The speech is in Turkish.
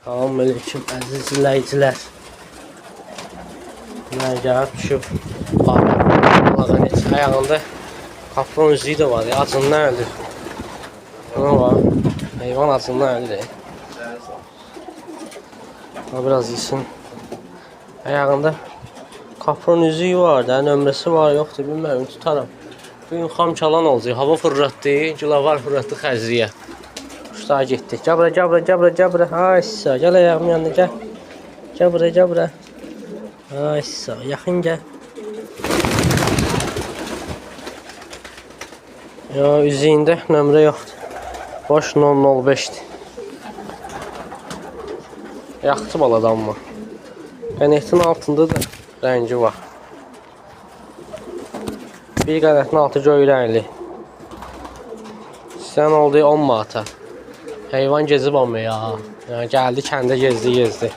Selamünaleyküm əziz izləyicilər. Mən gəlib düşüb Allah'ın ayağında kapron üzüyü de var ya, acından öldü. Buna var, hayvan acından öldü. Biraz yesin. Ayağında kapron üzüyü var da, nömrəsi var yoxdur, bilmirəm, tutarım. Bugün xam çalan olacaq, hava fırlatdı, gülavar fırlatdı xəzriyə. Kuşlar getdi. Cabra. Ay sağ. Gel ayağımın yanına gel. Cabra. Ay sağ. Yaxın gel. Ya üzüyündə nömrə yoxdur. Boş 005'dir. Yaxşı baladan mı? Qənetin altında da rəngi var. Bir qənetin altı göy rəngli. Sən oldu 10 manata. Heyvan gezib olmuyor ya. Yani geldi kendi gezdi.